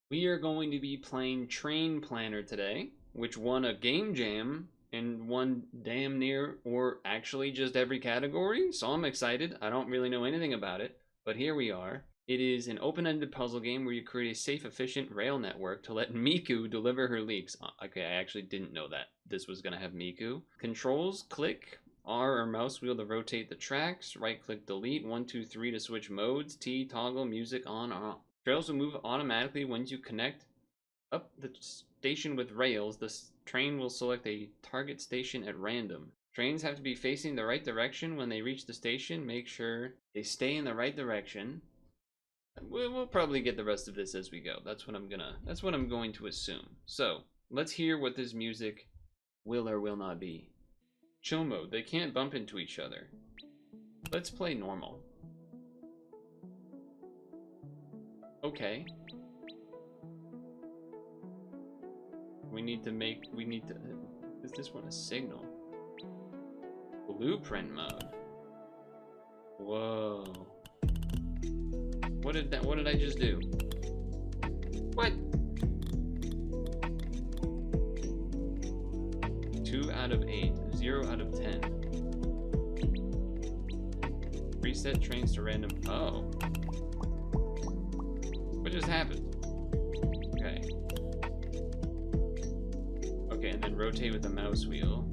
We are going to be playing Train Planner today, which won a game jam and won damn near, or actually just every category. So I'm excited. I don't really know anything about it, but here we are. It is an open-ended puzzle game where you create a safe, efficient rail network to let Miku deliver her leaks. Okay, I actually didn't know that this was gonna have Miku. Controls, click R or mouse wheel to rotate the tracks, right click delete, 1, 2, 3 to switch modes, T toggle music on or off. Trails will move automatically once you connect up the station with rails. The train will select a target station at random. Trains have to be facing the right direction when they reach the station. Make sure they stay in the right direction. We'll probably get the rest of this as we go. That's what I'm going to assume. So let's hear what this music will or will not be. Chill mode. They can't bump into each other. Let's play normal. Okay. Is this one a signal? Blueprint mode. Whoa. What did I just do? What? 2 out of 8, 0 out of 10. Reset trains to random. Oh. What just happened? Okay. Okay, and then rotate with the mouse wheel.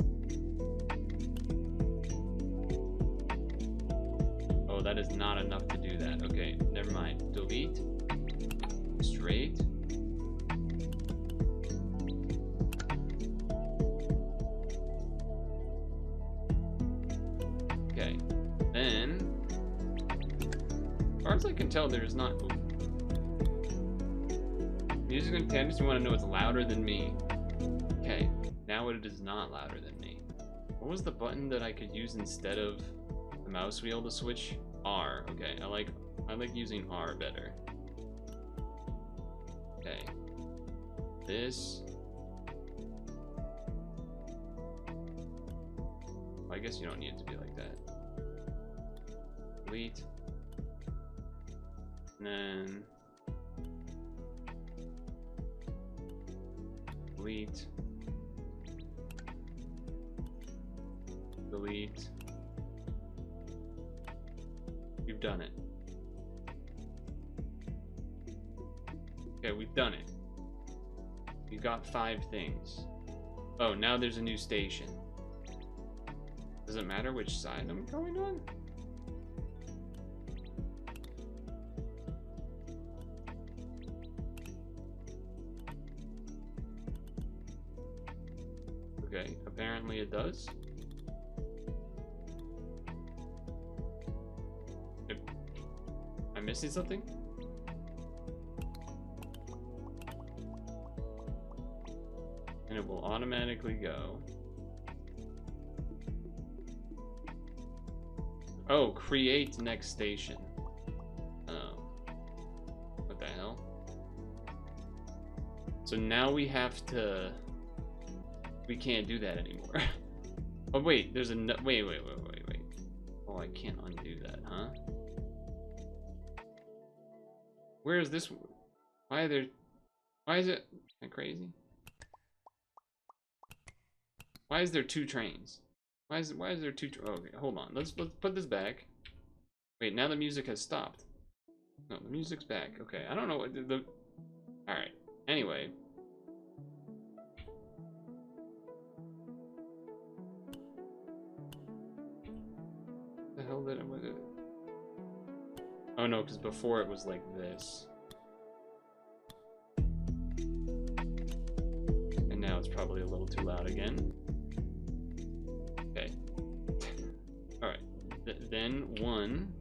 Oh, that is not enough to do that. Okay, never mind. Delete. Straight. Okay. Then, as far as I can tell, there's not. Ooh. Music and tendency, you want to know it's louder than me. Okay, now it is not louder than me. What was the button that I could use instead of the mouse wheel to switch? R. Okay, I like using R better. Okay. This. I guess you don't need it to be like that. Delete. And then delete. Delete. You've done it. Okay, we've done it. We've got 5 things. Oh, now there's a new station. Does it matter which side I'm going on? Okay, apparently it does. Am I missing something? And it will automatically go. Oh, create next station. Oh. What the hell? So now we have to... We can't do that anymore. Oh wait, there's a wait. Oh, I can't undo that, huh? Where is this? Why is it? Am I crazy? Why is there 2 trains? Why is there 2? Oh, okay, hold on. Let's put this back. Wait, now the music has stopped. No, the music's back. Okay, I don't know what the. All right. Anyway. The hell did it? What did it? Oh no, because before it was like this. And now it's probably a little too loud again. Okay. Alright. Then 1.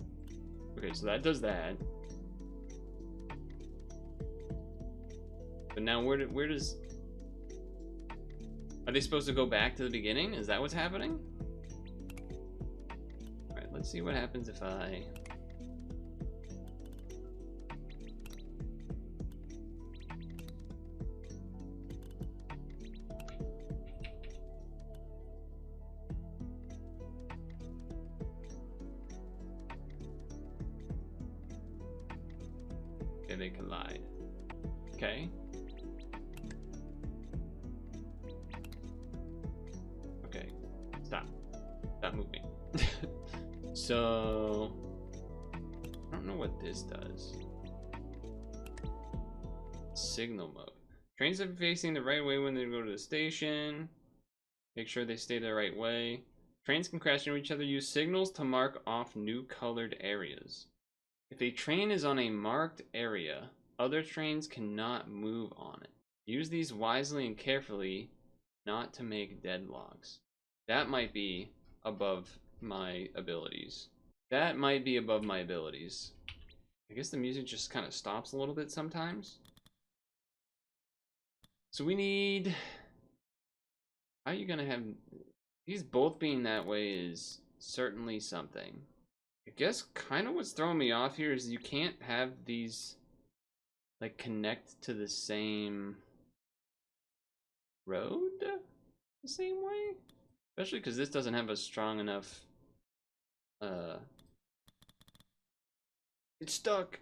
Okay, so that does that. But now where does... Are they supposed to go back to the beginning? Is that what's happening? Alright, let's see what happens if I... Okay, they collide. Okay. Okay. Stop. Stop moving. So I don't know what this does. Signal mode. Trains are facing the right way when they go to the station. Make sure they stay the right way. Trains can crash into each other. Use signals to mark off new colored areas. If a train is on a marked area, other trains cannot move on it. Use these wisely and carefully, not to make deadlocks. That might be above my abilities. That might be above my abilities. I guess the music just kind of stops a little bit sometimes. So we need... How are you gonna have... These both being that way is certainly something. I guess kind of what's throwing me off here is you can't have these like connect to the same road the same way, especially because this doesn't have a strong enough it's stuck.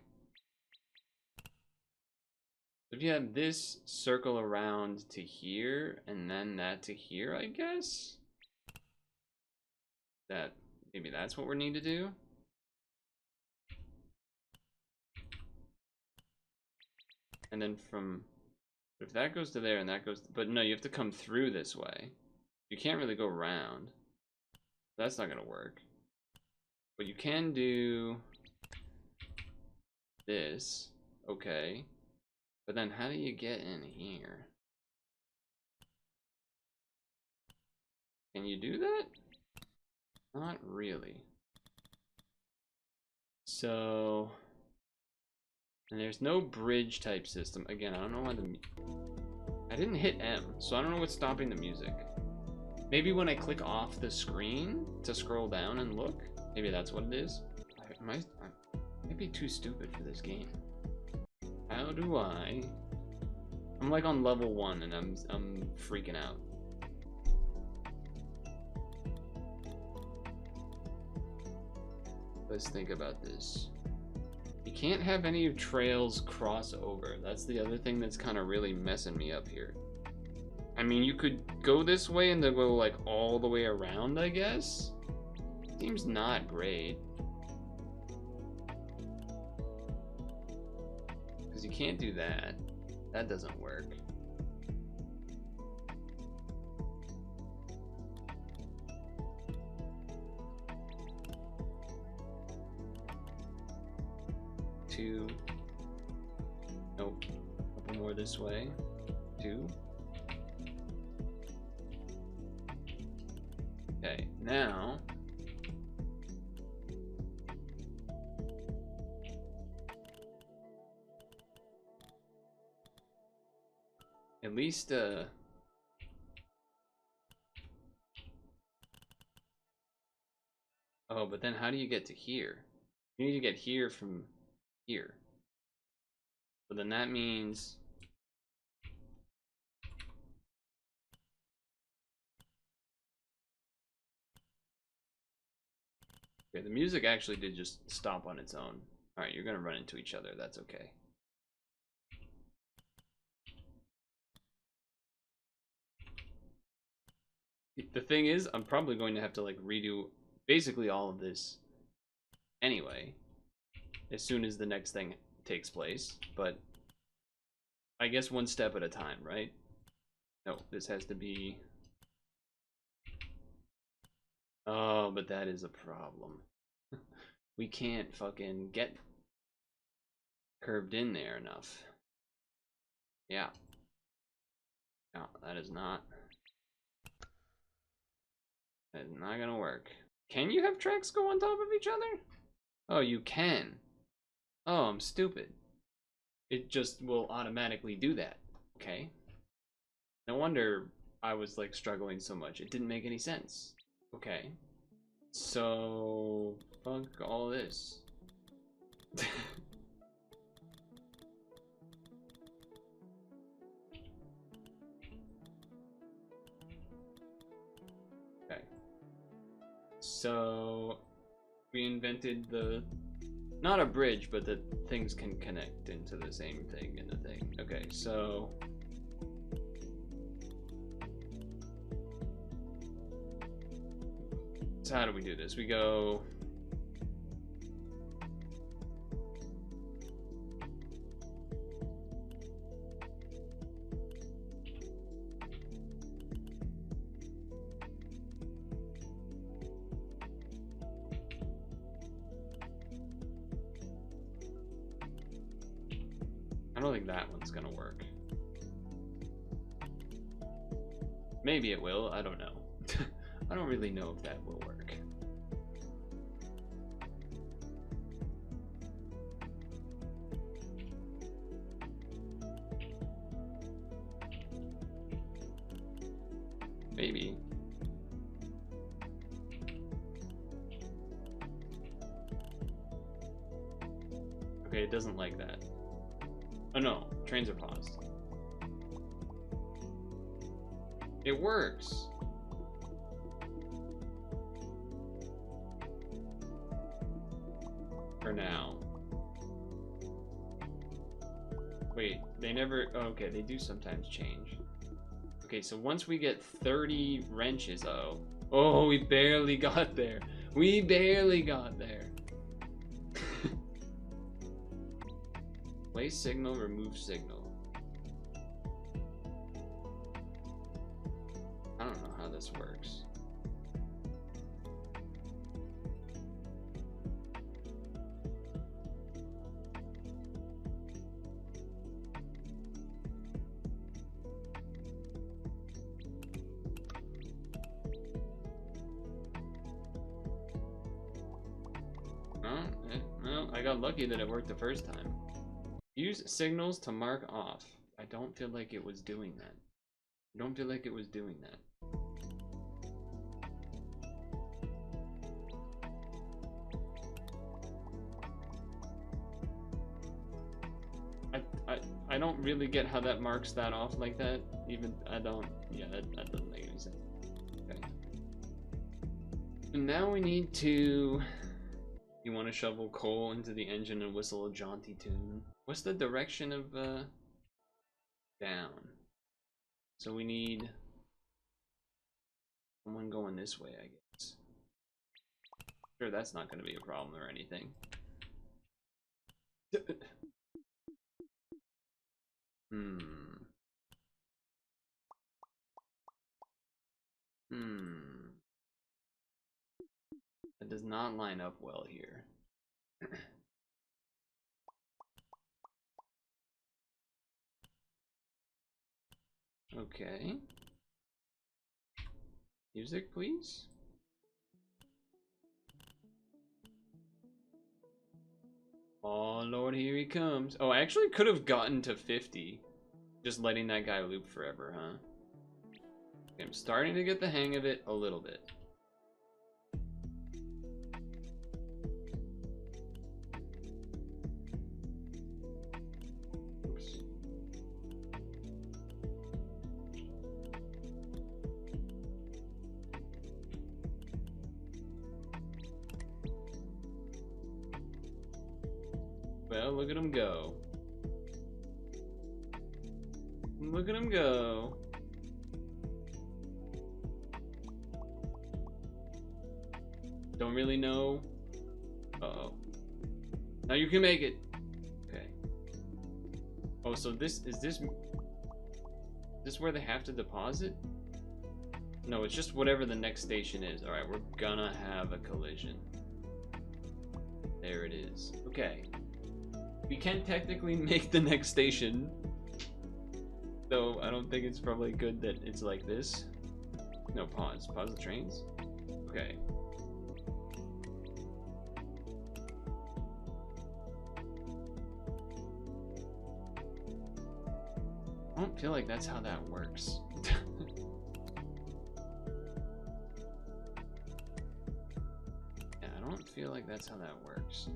If you have this circle around to here and then that to here, I guess that maybe that's what we need to do. And then from, if that goes to there and that goes, but no, you have to come through this way. You can't really go around. That's not gonna work. But you can do this, okay. But then how do you get in here? Can you do that? Not really. So, and there's no bridge type system. Again, I don't know why I didn't hit M, so I don't know what's stopping the music. Maybe when I click off the screen to scroll down and look, maybe that's what it is. I might be too stupid for this game. How do I? I'm like on level 1 and I'm freaking out. Let's think about this. You can't have any trails cross over. That's the other thing that's kind of really messing me up here. I mean, you could go this way and then go like all the way around, I guess. Seems not great. Because you can't do that. That doesn't work. Two. Nope. A couple more this way. 2. Okay, now at least oh, but then how do you get to here? You need to get here from here. But then that means okay, the music actually did just stop on its own. Alright, you're gonna run into each other, that's okay. The thing is, I'm probably going to have to like redo basically all of this anyway, as soon as the next thing takes place, but I guess one step at a time, right? No, this has to be... Oh, but that is a problem. We can't fucking get curved in there enough. Yeah. No, that is not gonna work. Can you have tracks go on top of each other? Oh, you can. Oh, I'm stupid. It just will automatically do that. Okay. No wonder I was like struggling so much. It didn't make any sense. Okay. So, fuck all this. Okay. So, we invented the, not a bridge, but that things can connect into the same thing in the thing. Okay, so how do we do this? We go I don't think that one's gonna work. Maybe it will, I don't know. I don't really know if that will work. Maybe. Okay, it doesn't like that. Oh no, trains are paused. It works. For now. Wait, they never, oh, okay, they do sometimes change. Okay, so once we get 30 wrenches, oh, we barely got there. We barely got there. Place signal, remove signal. I don't know how this works. Well, I got lucky that it worked the first time. Use signals to mark off. I don't feel like it was doing that. I don't feel like it was doing that. I don't really get how that marks that off like that. Even, I don't, yeah, that doesn't make any sense. Okay. And now we need to, you want to shovel coal into the engine and whistle a jaunty tune. What's the direction of, down? So we need someone going this way, I guess. Sure, that's not going to be a problem or anything. That does not line up well here. Okay. Music, please. Oh Lord, here he comes. Oh, I actually could have gotten to 50. Just letting that guy loop forever, huh? Okay, I'm starting to get the hang of it a little bit. Oops. Well, look at him go. Look at him go. Don't really know. Uh-oh. Now you can make it. Okay. Oh, so this where they have to deposit? No, it's just whatever the next station is. Alright, we're gonna have a collision. There it is. Okay. We can technically make the next station. Though I don't think it's probably good that it's like this. No, pause. Pause the trains. Okay. I don't feel like that's how that works. Yeah, I don't feel like that's how that works.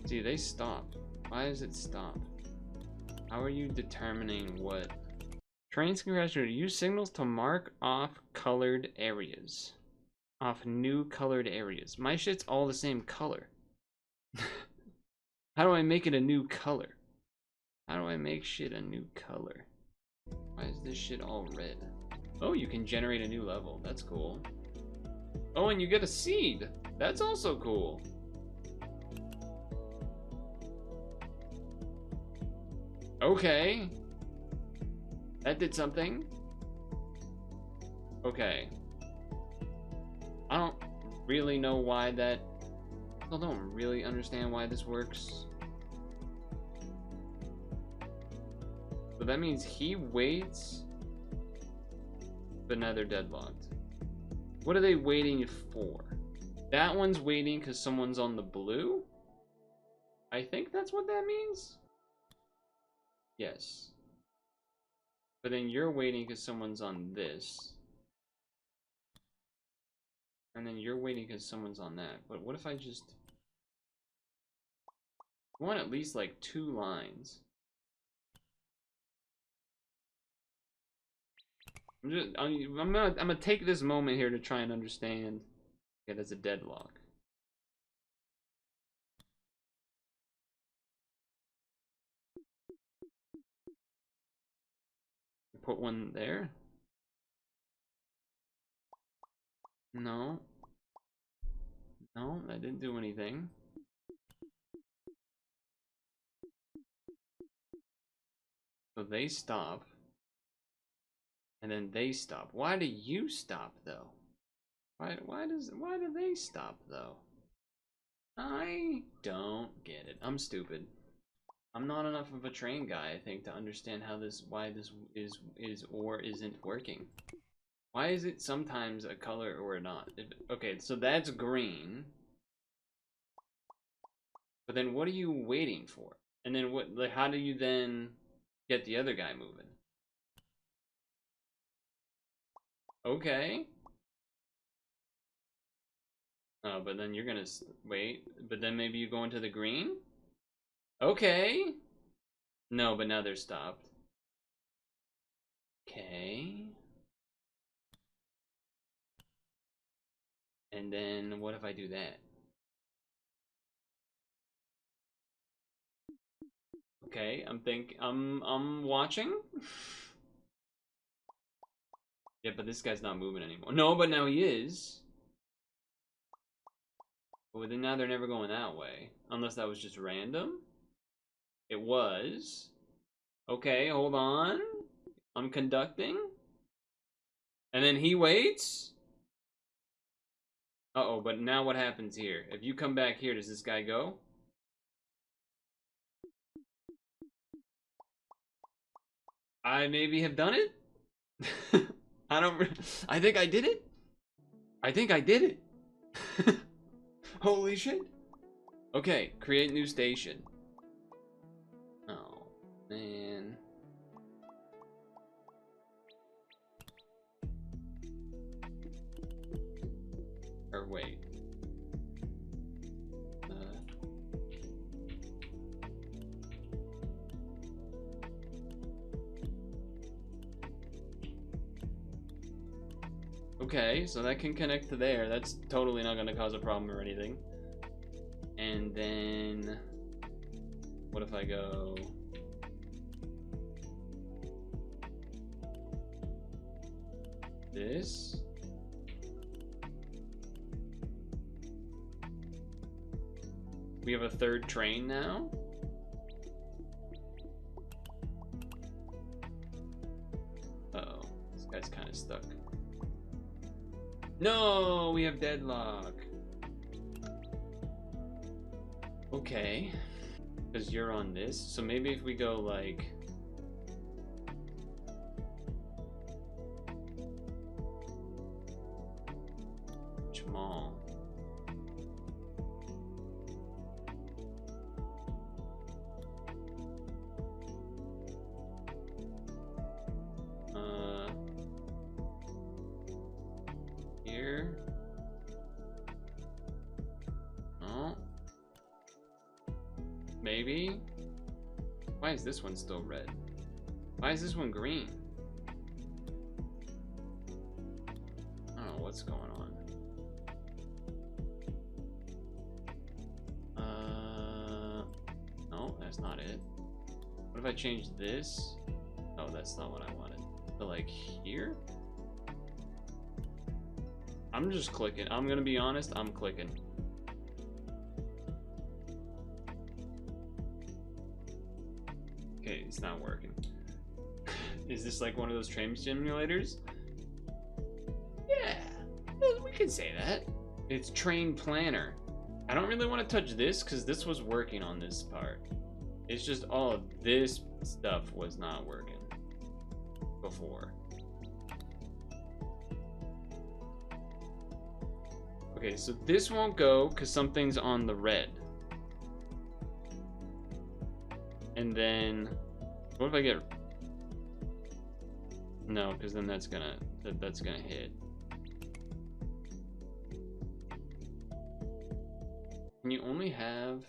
See, they stop. Why does it stop? How are you determining what? Trains congratulated. Use signals to mark off colored areas. Off new colored areas. My shit's all the same color. How do I make it a new color? How do I make shit a new color? Why is this shit all red? Oh, you can generate a new level. That's cool. Oh, and you get a seed. That's also cool. Okay. That did something. Okay. I don't really know why that... I don't really understand why this works. So that means he waits, but now they're deadlocked. What are they waiting for? That one's waiting because someone's on the blue? I think that's what that means? Yes. But then you're waiting because someone's on this. And then you're waiting because someone's on that. But what if I just... I want at least like 2 lines. I'm gonna take this moment here to try and understand. Okay, that's a deadlock. Put one there. No. No, that didn't do anything. So they stop. And then they stop. Why do you stop though? Why do they stop though? I don't get it. I'm stupid. I'm not enough of a train guy, I think, to understand how why this is or isn't working. Why is it sometimes a color or not? Okay, so that's green. But then what are you waiting for? And then what, like, how do you then get the other guy moving? Okay. Oh, but then you're gonna wait. But then maybe you go into the green? Okay. No, but now they're stopped. Okay. And then what if I do that? Okay, I'm watching. Yeah, but this guy's not moving anymore. No, but now he is. But then now they're never going that way. Unless that was just random. It was. Okay, hold on. I'm conducting. And then he waits. Uh-oh, but now what happens here? If you come back here, does this guy go? I maybe have done it? I think I did it. I think I did it. Holy shit. Okay, create new station. Oh, man. Or wait. Okay, so that can connect to there. That's totally not gonna cause a problem or anything. And then... what if I go... this? We have a third train now? Uh-oh, this guy's kind of stuck. No, we have deadlock. Okay. Because you're on this. So maybe if we go like... Jamal. Here. Oh. Maybe. Why is this one still red? Why is this one green? I don't know what's going on. that's not it. What if I change this? Oh, that's not what I wanted. So like here? I'm just clicking. I'm gonna be honest, I'm clicking. Okay, it's not working. Is this like one of those train simulators? Yeah, we can say that. It's train planner. I don't really want to touch this because this was working on this part. It's just all of this stuff was not working before. Okay, so this won't go because something's on the red. And then, what if I get... No, because then that's gonna hit. Can you only have...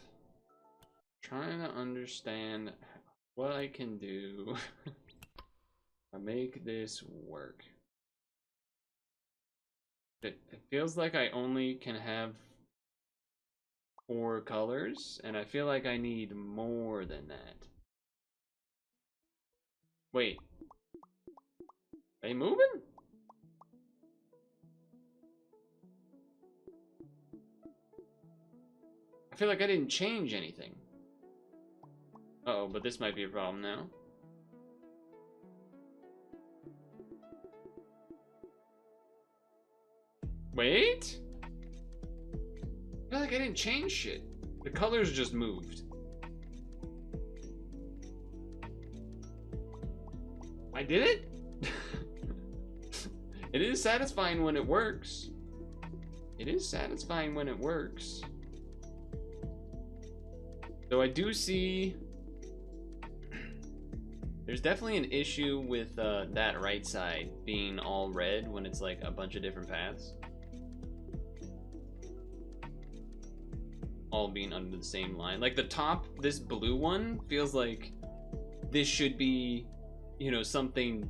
Trying to understand what I can do to make this work. It feels like I only can have 4 colors, and I feel like I need more than that. Wait. Are they moving? I feel like I didn't change anything. Uh-oh, but this might be a problem now. Wait? I feel like I didn't change shit. The colors just moved. I did it? It is satisfying when it works. It is satisfying when it works. Though I do see... There's definitely an issue with that right side being all red when it's like a bunch of different paths. All being under the same line. Like the top, this blue one, feels like this should be, you know, something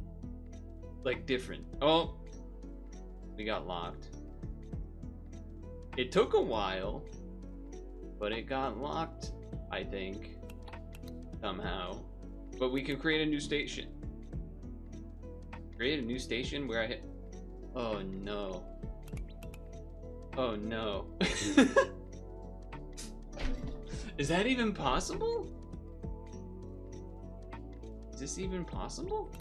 like different. Oh, we got locked. It took a while, but it got locked, I think, somehow. But we can create a new station. Create a new station where I hit... Oh no. Oh no. Is that even possible? Is this even possible?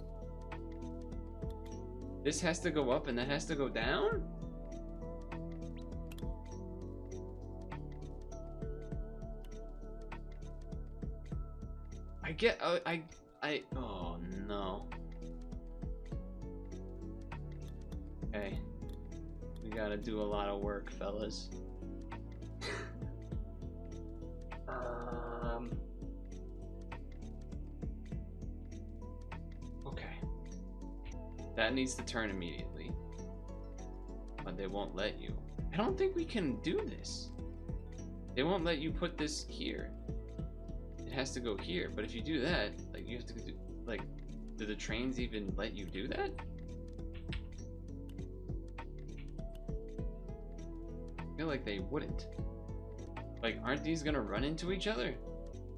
This has to go up and that has to go down? Oh no. Okay. We gotta do a lot of work, fellas. Okay. That needs to turn immediately. But they won't let you. I don't think we can do this. They won't let you put this here. It has to go here, but if you do that, like you have to do, like, do the trains even let you do that? I feel like they wouldn't. Like, aren't these gonna run into each other?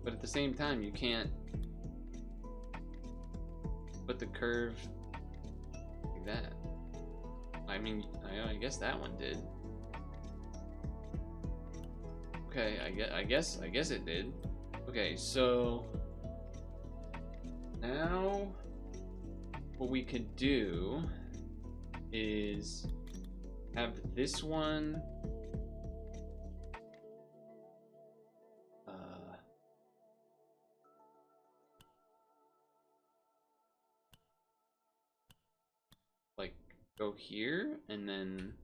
But at the same time, you can't put the curve like that. I mean, I guess that one did. Okay, I guess it did. Okay, so now what we could do is have this one like go here and then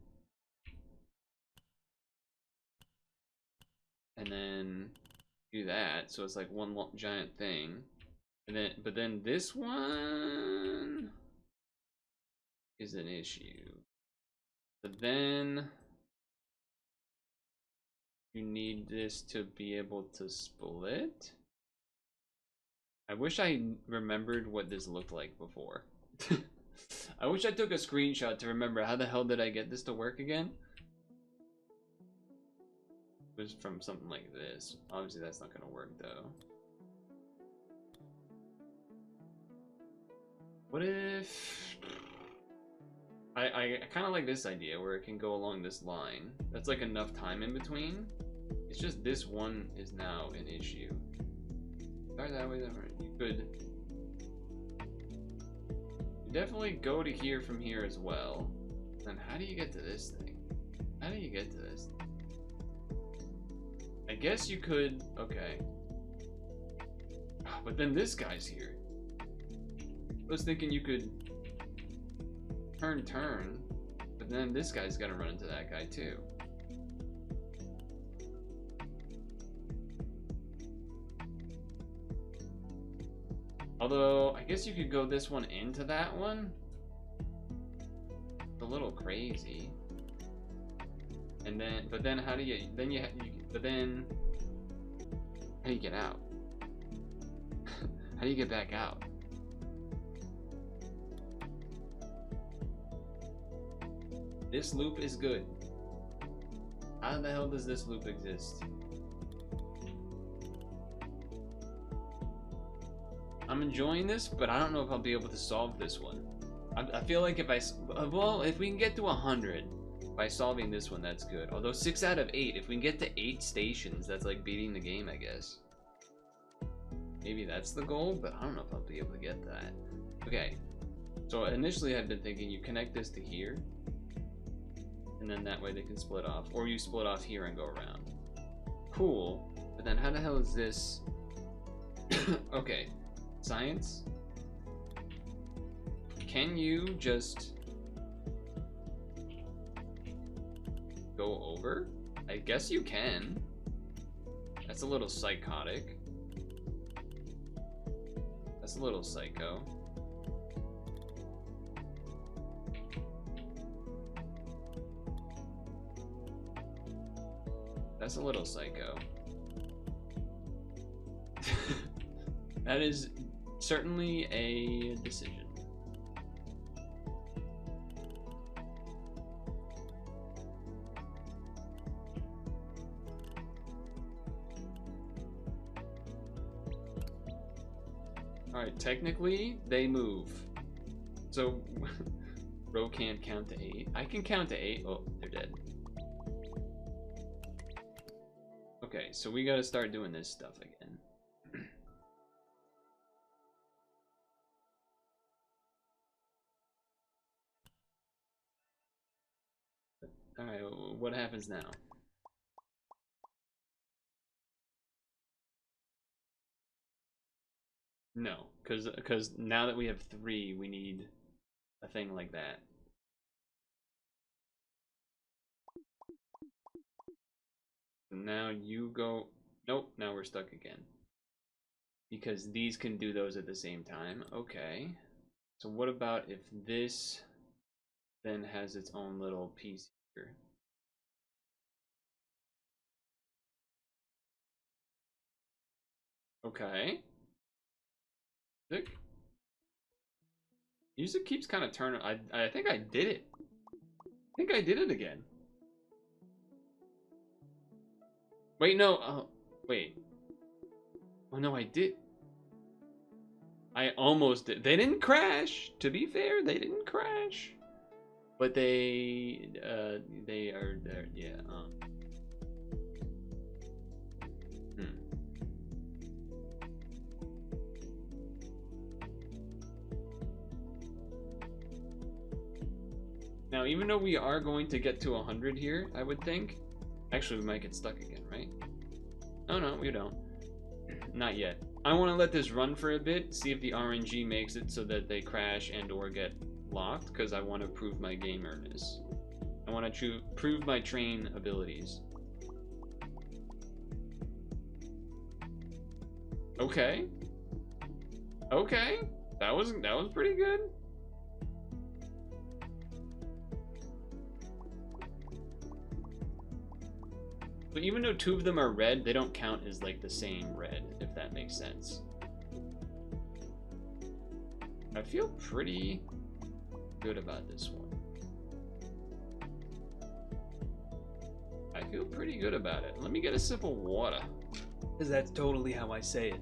do that, so it's like one giant thing, and then but then this one is an issue. But then you need this to be able to split. I wish I remembered what this looked like before. I wish I took a screenshot to remember how the hell did I get this to work again. It was from something like this. Obviously that's not gonna work though. What if... I kind of like this idea where it can go along this line. That's like enough time in between. It's just this one is now an issue. Sorry, that way, you could definitely go to here from here as well. Then how do you get to this thing? How do you get to this thing? I guess you could, okay. But then this guy's here. I was thinking you could turn, but then this guy's gonna run into that guy too. Although, I guess you could go this one into that one. It's a little crazy. And then, but then how do you, but then, how do you get out? How do you get back out? This loop is good. How the hell does this loop exist? I'm enjoying this, but I don't know if I'll be able to solve this one. I feel like if if we can get to 100 by solving this one, that's good. Although 6 out of 8, if we can get to 8 stations, that's like beating the game, I guess. Maybe that's the goal, but I don't know if I'll be able to get that. Okay, so initially I've been thinking you connect this to here, and then that way they can split off, or you split off here and go around. Cool, but then how the hell is this? Okay, science. Can you just go over? I guess you can. That's a little psychotic. That's a little psycho. That's a little psycho. That is certainly a decision. Alright, technically, they move. So, Ro can't count to 8. I can count to 8. Oh, they're dead. Okay, so we gotta start doing this stuff again. Alright, what happens now? No, because now that we have 3, we need a thing like that. Now you go... Nope, now we're stuck again. Because these can do those at the same time. Okay. So what about if this then has its own little piece here? Okay. Music keeps kind of turning. I think I did it. I think I did it again. Wait, no. Oh, wait. Oh no, I did. I almost did. They didn't crash. To be fair, they didn't crash. But they are there. Yeah. Now, even though we are going to get to 100 here, I would think. Actually, we might get stuck again, right? Oh no, we don't. Not yet. I want to let this run for a bit, see if the RNG makes it so that they crash and or get locked, because I want to prove my gamerness. I want to prove my train abilities. Okay. Okay. That was pretty good. But even though 2 of them are red, they don't count as like the same red, if that makes sense. I feel pretty good about this one. I feel pretty good about it. Let me get a sip of water, because that's totally how I say it.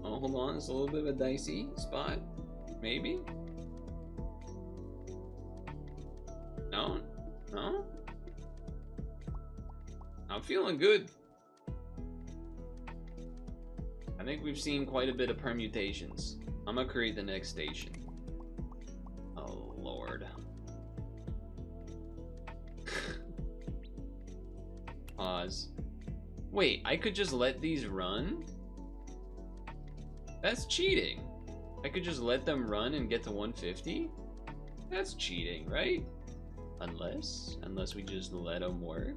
Oh, hold on. It's a little bit of a dicey spot. Maybe? No? No? I'm feeling good. I think we've seen quite a bit of permutations. I'm gonna create the next station. Oh, Lord. Pause. Wait, I could just let these run? That's cheating. I could just let them run and get to 150? That's cheating, right? Unless we just let them work.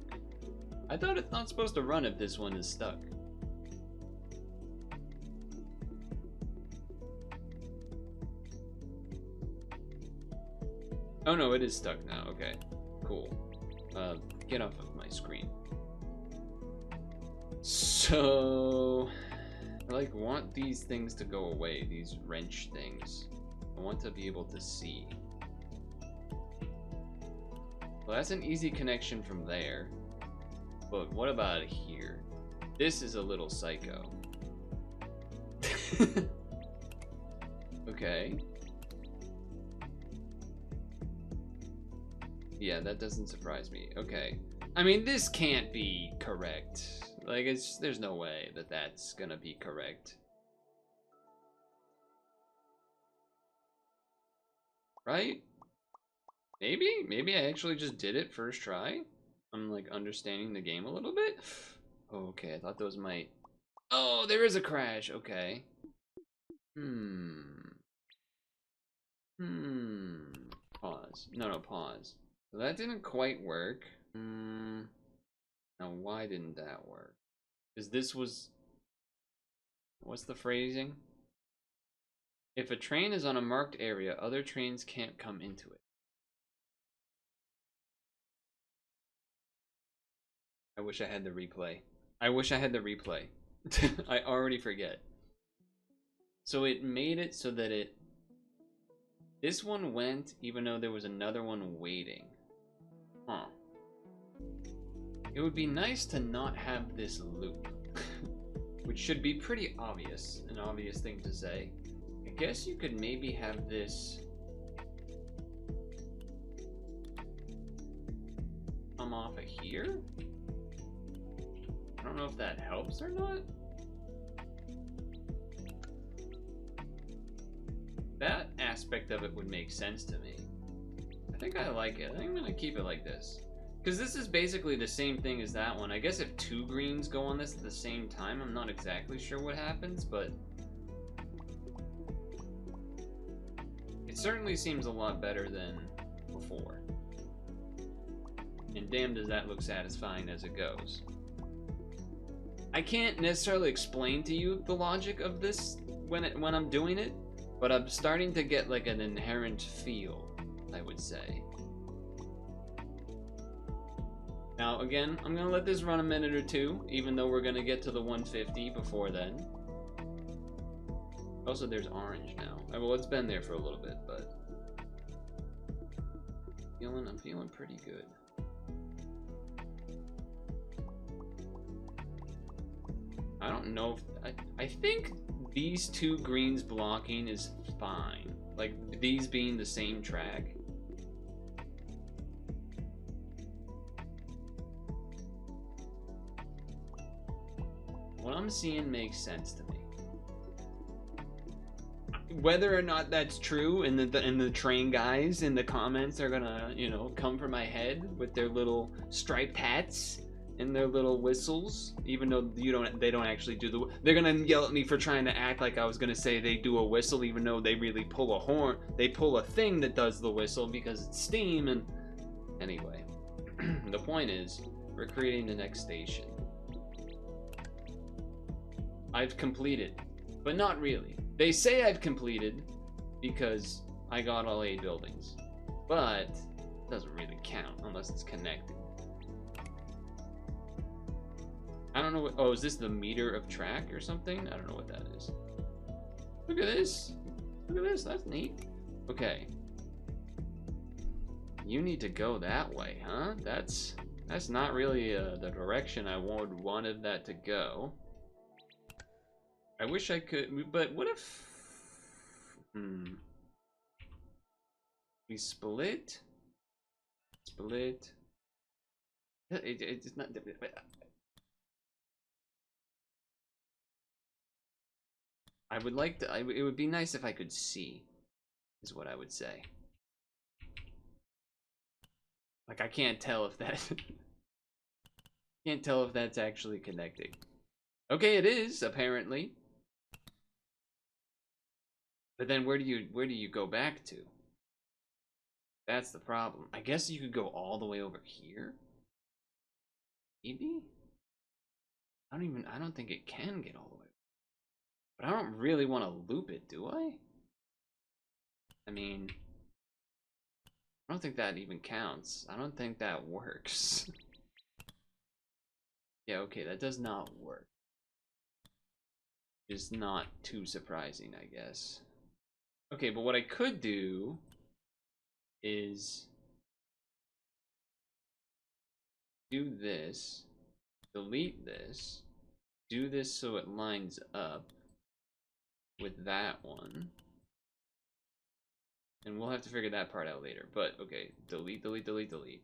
I thought it's not supposed to run if this one is stuck. Oh no, it is stuck now. Okay, cool. Get off of my screen. So, I like want these things to go away, these wrench things. I want to be able to see. Well, that's an easy connection from there. But what about here? This is a little psycho. Okay. Yeah, that doesn't surprise me. Okay. I mean, this can't be correct. Like, there's no way that that's gonna be correct. Right? Maybe I actually just did it first try. I'm like understanding the game a little bit. Okay, I thought those might... Oh, there is a crash. Okay. Pause. No, pause. So that didn't quite work. Now, why didn't that work? Because this was... What's the phrasing? If a train is on a marked area, other trains can't come into it. I wish I had the replay. I wish I had the replay. I already forget. So it made it so that it... This one went even though there was another one waiting. Huh. It would be nice to not have this loop. Which should be pretty obvious. An obvious thing to say. I guess you could maybe have this... come off of here? I don't know if that helps or not. That aspect of it would make sense to me. I think I like it. I think I'm gonna keep it like this. Because this is basically the same thing as that one. I guess if two greens go on this at the same time, I'm not exactly sure what happens, but... it certainly seems a lot better than before. And damn does that look satisfying as it goes. I can't necessarily explain to you the logic of this when I'm doing it, but I'm starting to get like an inherent feel, I would say. Now again, I'm gonna let this run a minute or two, even though we're gonna get to the 150 before then. Also, there's orange now. Well, it's been there for a little bit, but I'm feeling pretty good. I don't know if I think these two greens blocking is fine. Like these being the same track. What I'm seeing makes sense to me. Whether or not that's true, and the train guys in the comments are gonna, you know, come for my head with their little striped hats and their little whistles, even though they don't actually do the... They're gonna yell at me for trying to act like I was gonna say they do a whistle, even though they really pull a horn. They pull a thing that does the whistle because it's steam. And anyway, the point is, we're creating the next station. I've completed, but not really. They say I've completed because I got all 8 buildings, but it doesn't really count unless it's connected. I don't know what... Oh, is this the meter of track or something? I don't know what that is. Look at this. Look at this. That's neat. Okay. You need to go that way, huh? That's not really the direction I wanted that to go. I wish I could, but what if... We split? Split. It's not... I would like to... it would be nice if I could see, is what I would say. Like, I can't tell if that... can't tell if that's actually connecting. Okay, it is, apparently. But then where do you go back to? That's the problem. I guess you could go all the way over here? Maybe? I don't think it can get all the way. But I don't really want to loop it, do I? I mean, I don't think that even counts. I don't think that works. Yeah, okay, that does not work. It's not too surprising, I guess. Okay, but what I could do is do this, delete this, do this so it lines up with that one. And we'll have to figure that part out later. But, okay, delete, delete, delete, delete.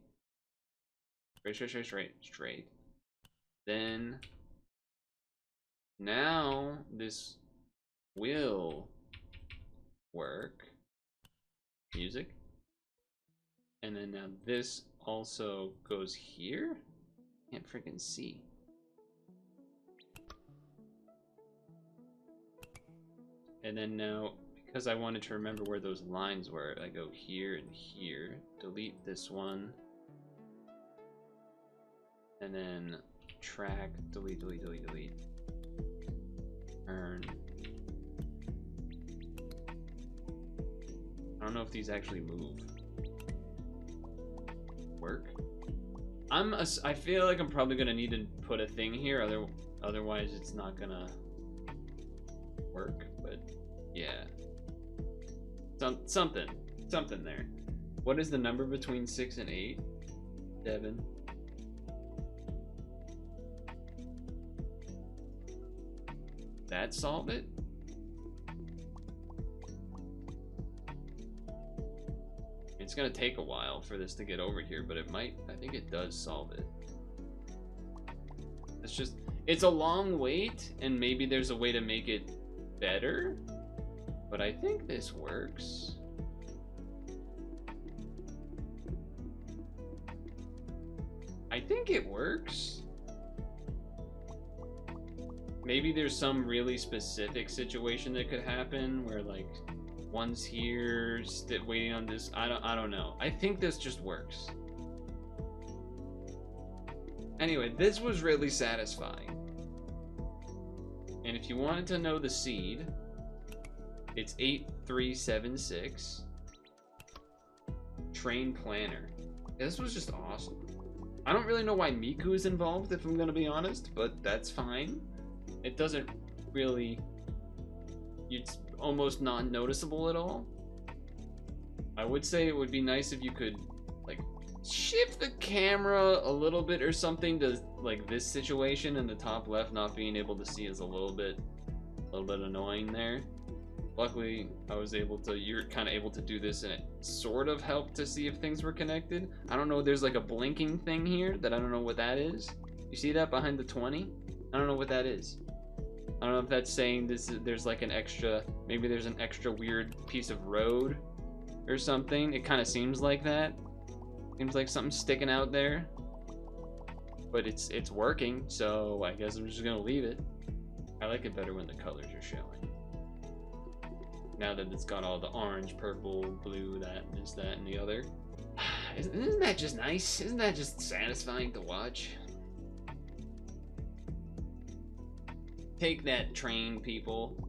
Straight. Then, now this will work. Music. And then now this also goes here? Can't freaking see. And then now, because I wanted to remember where those lines were, I go here and here. Delete this one. And then track, delete, delete, delete, delete. Earn. I don't know if these actually move. Work. I feel like I'm probably gonna need to put a thing here, otherwise it's not gonna work. But yeah, something there. What is the number between 6 and 8? Devin. That solve it? It's gonna take a while for this to get over here, but it might. I think it does solve it. It's a long wait, and maybe there's a way to make it better, but I think this works. I think it works. Maybe there's some really specific situation that could happen where, like, one's here, waiting on this. I don't know. I think this just works. Anyway, this was really satisfying. And if you wanted to know the seed, it's 8376. Train Planner. Yeah, this was just awesome. I don't really know why Miku is involved, if I'm gonna be honest, but that's fine. It doesn't really... It's almost non-noticeable at all. I would say it would be nice if you could, like, shift the camera a little bit or something to, like, this situation, and the top left not being able to see is a little bit annoying there. Luckily, I was able to, you're kind of able to do this, and it sort of helped to see if things were connected. I don't know, there's like a blinking thing here that I don't know what that is. You see that behind the 20? I don't know what that is. I don't know if that's saying there's like an extra, maybe there's an extra weird piece of road or something. It kind of seems like that. Seems like something's sticking out there. But it's working, so I guess I'm just gonna leave it. I like it better when the colors are showing. Now that it's got all the orange, purple, blue, that, this, that, and the other. Isn't that just nice? Isn't that just satisfying to watch? Take that, train people.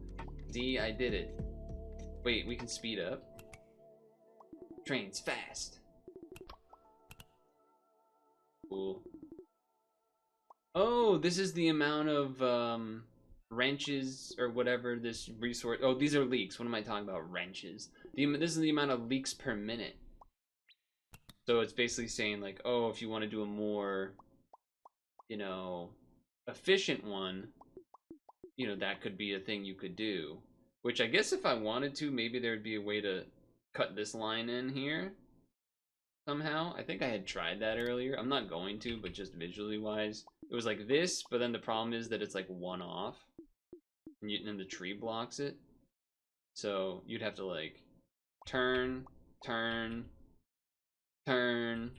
See, I did it. Wait, we can speed up. Train's fast. Cool. Oh, this is the amount of wrenches or whatever this resource. Oh, these are leaks. What am I talking about? Wrenches. This is the amount of leaks per minute. So it's basically saying, like, oh, if you want to do a more, you know, efficient one, you know, that could be a thing you could do. Which I guess if I wanted to, maybe there would be a way to cut this line in here somehow. I think I had tried that earlier. I'm not going to, but just visually wise. It was like this, but then the problem is that it's like one off. And the tree blocks it. So you'd have to like turn, turn, turn,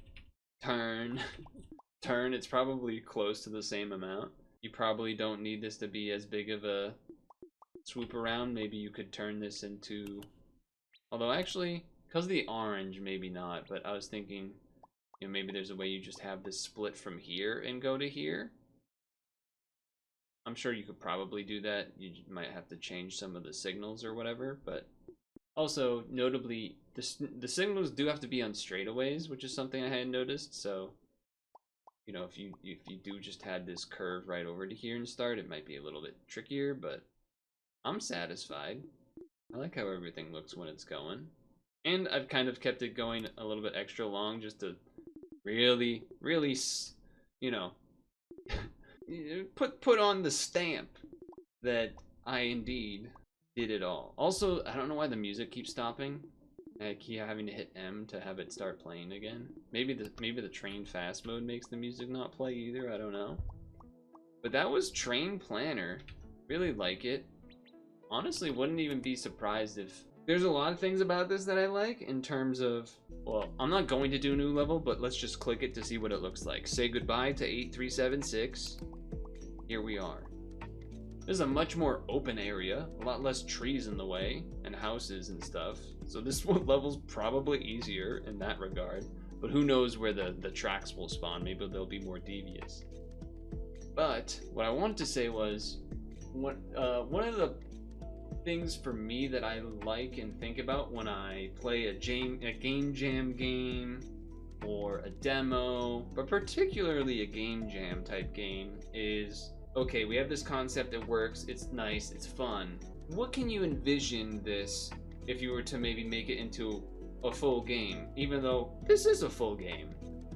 turn, turn. It's probably close to the same amount. You probably don't need this to be as big of a swoop around. Maybe you could turn this into, although actually, because of the orange, maybe not, but I was thinking, you know, maybe there's a way you just have this split from here and go to here. I'm sure you could probably do that. You might have to change some of the signals or whatever, but also, notably, the signals do have to be on straightaways, which is something I hadn't noticed, so, you know, if you do just had this curve right over to here and start, it might be a little bit trickier, but I'm satisfied. I like how everything looks when it's going. And I've kind of kept it going a little bit extra long just to really, really, you know, put on the stamp that I indeed did it all. Also, I don't know why the music keeps stopping. I keep having to hit M to have it start playing again. Maybe the train fast mode makes the music not play either, I don't know. But that was Train Planner. Really like it. Honestly, wouldn't even be surprised if... There's a lot of things about this that I like in terms of... Well, I'm not going to do a new level, but let's just click it to see what it looks like. Say goodbye to 8376. Here we are. This is a much more open area, a lot less trees in the way, and houses and stuff. So this level's probably easier in that regard. But who knows where the tracks will spawn. Maybe they'll be more devious. But what I wanted to say was, one of the things for me that I like and think about when I play a game jam game or a demo, but particularly a game jam type game, is okay, we have this concept, it works, it's nice, it's fun. What can you envision this if you were to maybe make it into a full game? Even though this is a full game,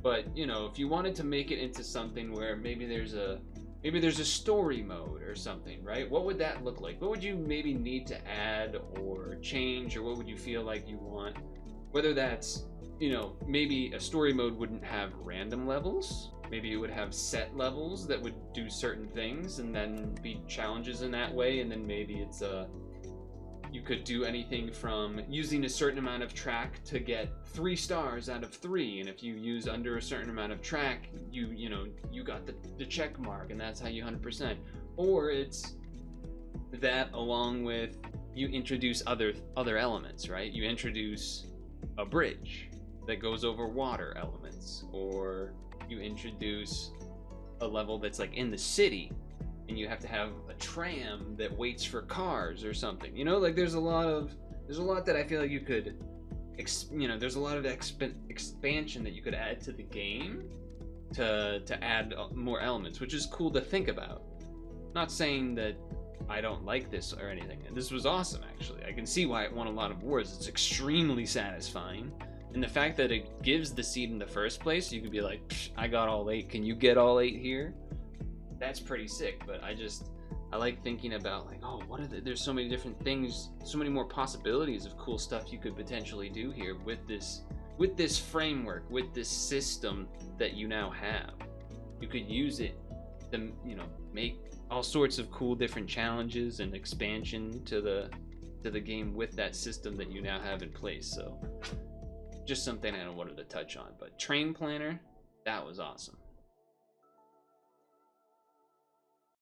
but you know, if you wanted to make it into something where maybe there's a story mode or something, right? What would that look like? What would you maybe need to add or change, or what would you feel like you want? Whether that's, you know, maybe a story mode wouldn't have random levels. Maybe it would have set levels that would do certain things and then be challenges in that way. And then maybe it's you could do anything from using a certain amount of track to get 3 stars out of 3. And if you use under a certain amount of track, you know, you got the check mark, and that's how you 100%. Or it's that along with you introduce other elements, right? You introduce a bridge that goes over water elements, or you introduce a level that's like in the city and you have to have a tram that waits for cars or something, you know, like there's a lot that I feel like you could, you know, there's a lot of expansion that you could add to the game to add more elements, which is cool to think about. Not saying that I don't like this or anything. This was awesome, actually. I can see why it won a lot of awards. It's extremely satisfying. And the fact that it gives the seed in the first place, you could be like, I got all 8, can you get all 8 here? That's pretty sick. But I like thinking about like, oh, what are there's so many different things, so many more possibilities of cool stuff you could potentially do here with this framework, with this system that you now have. You could use it to, you know, make all sorts of cool different challenges and expansion to the game with that system that you now have in place. So just something I wanted to touch on. But Train Planner, that was awesome.